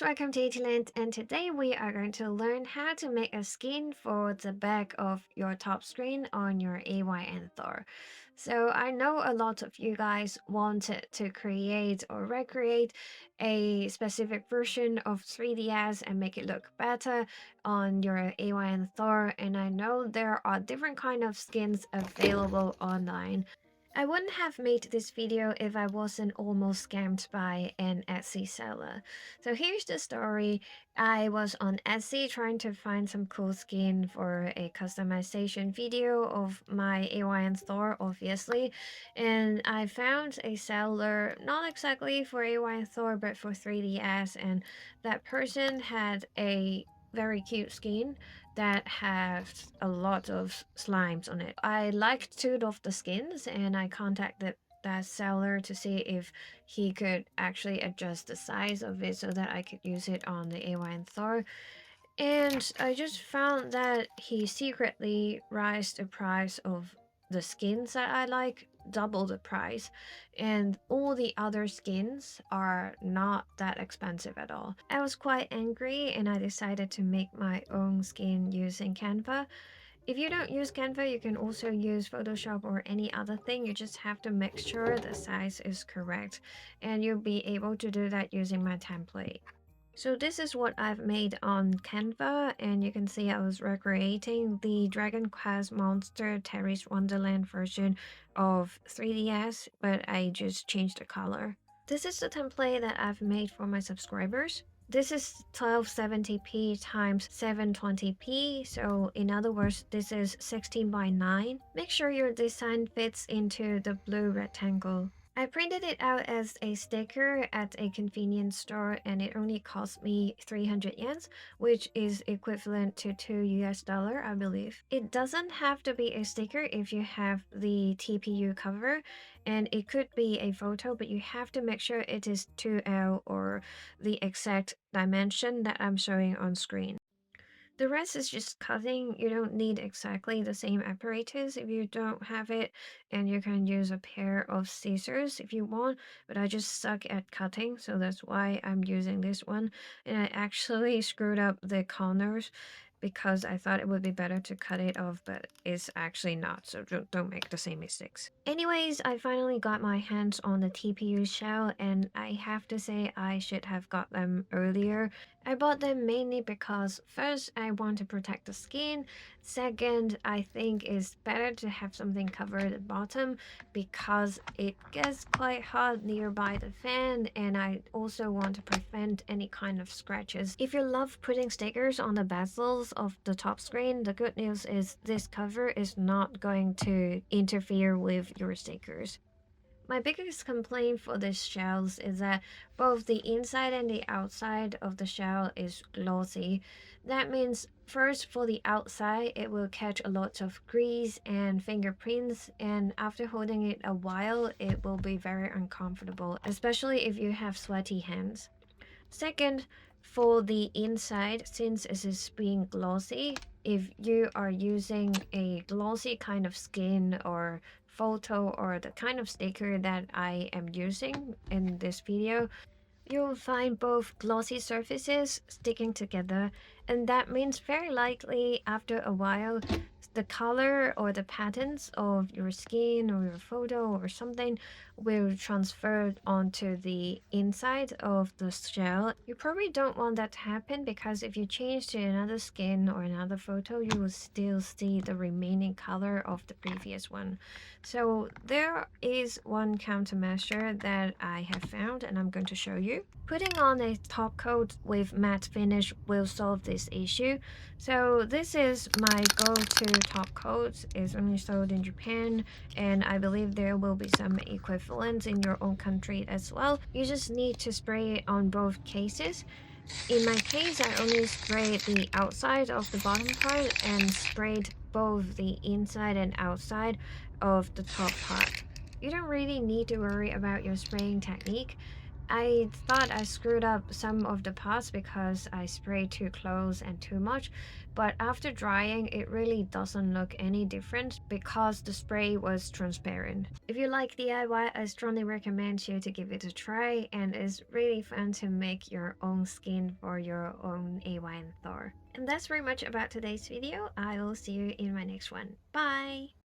welcome to Italand, and today we are going to learn how to make a skin for the back of your top screen on your AYN Thor. So I know a lot of you guys wanted to create or recreate a specific version of 3DS and make it look better on your AYN Thor, and I know there are different kind of skins available online. I wouldn't have made this video if I wasn't almost scammed by an Etsy seller. So here's the story. I was on Etsy trying to find some cool skin for a customization video of my AYN Thor, obviously. And I found a seller, not exactly for AYN Thor, but for 3DS. And that person had a very cute skin that has a lot of slimes on it. I liked two of the skins and I contacted that seller to see if he could actually adjust the size of it so that I could use it on the AYN Thor. And I just found that he secretly raised the price of the skins that I like double the price, and all the other skins are not that expensive at all. I was quite angry and I decided to make my own skin using Canva. If you don't use Canva, you can also use Photoshop or any other thing. You just have to make sure the size is correct, and you'll be able to do that using my template. So this is what I've made on Canva, and you can see I was recreating the Dragon Quest Monster Terry's Wonderland version of 3DS, but I just changed the color. This is the template that I've made for my subscribers. This is 1270p times 720p, so in other words, this is 16 by 9. Make sure your design fits into the blue rectangle. I printed it out as a sticker at a convenience store and it only cost me 300 yens, which is equivalent to $2 I believe. It doesn't have to be a sticker if you have the TPU cover, and it could be a photo, but you have to make sure it is 2L or the exact dimension that I'm showing on screen. The rest is just cutting. You don't need exactly the same apparatus if you don't have it, and you can use a pair of scissors if you want, but I just suck at cutting, so that's why I'm using this one. And I actually screwed up the corners because I thought it would be better to cut it off, but it's actually not, so don't make the same mistakes. Anyways, I finally got my hands on the TPU shell, and I have to say I should have got them earlier. I bought them mainly because first, I want to protect the skin. Second, I think it's better to have something cover the bottom because it gets quite hot nearby the fan, and I also want to prevent any kind of scratches. If you love putting stickers on the bezels of the top screen, the good news is this cover is not going to interfere with your stickers. My biggest complaint for these shells is that both the inside and the outside of the shell is glossy. That means first for the outside it will catch a lot of grease and fingerprints, and after holding it a while it will be very uncomfortable, especially if you have sweaty hands. Second, for the inside, since it is being glossy, if you are using a glossy kind of skin or photo or the kind of sticker that I am using in this video, you'll find both glossy surfaces sticking together, and that means very likely after a while the color or the patterns of your skin or your photo or something will transfer onto the inside of the shell. You probably don't want that to happen because if you change to another skin or another photo, you will still see the remaining color of the previous one. So there is one countermeasure that I have found and I'm going to show you. Putting on a top coat with matte finish will solve this issue. So this is my go-to top coat. It's only sold in Japan, and I believe there will be some equivalents in your own country as well. You just need to spray it on both cases. In my case, I only sprayed the outside of the bottom part and sprayed both the inside and outside of the top part. You don't really need to worry about your spraying technique. I thought I screwed up some of the parts because I sprayed too close and too much, but after drying, it really doesn't look any different because the spray was transparent. If you like DIY, I strongly recommend you to give it a try, and it's really fun to make your own skin for your own AYN Thor. And that's very much about today's video. I will see you in my next one. Bye!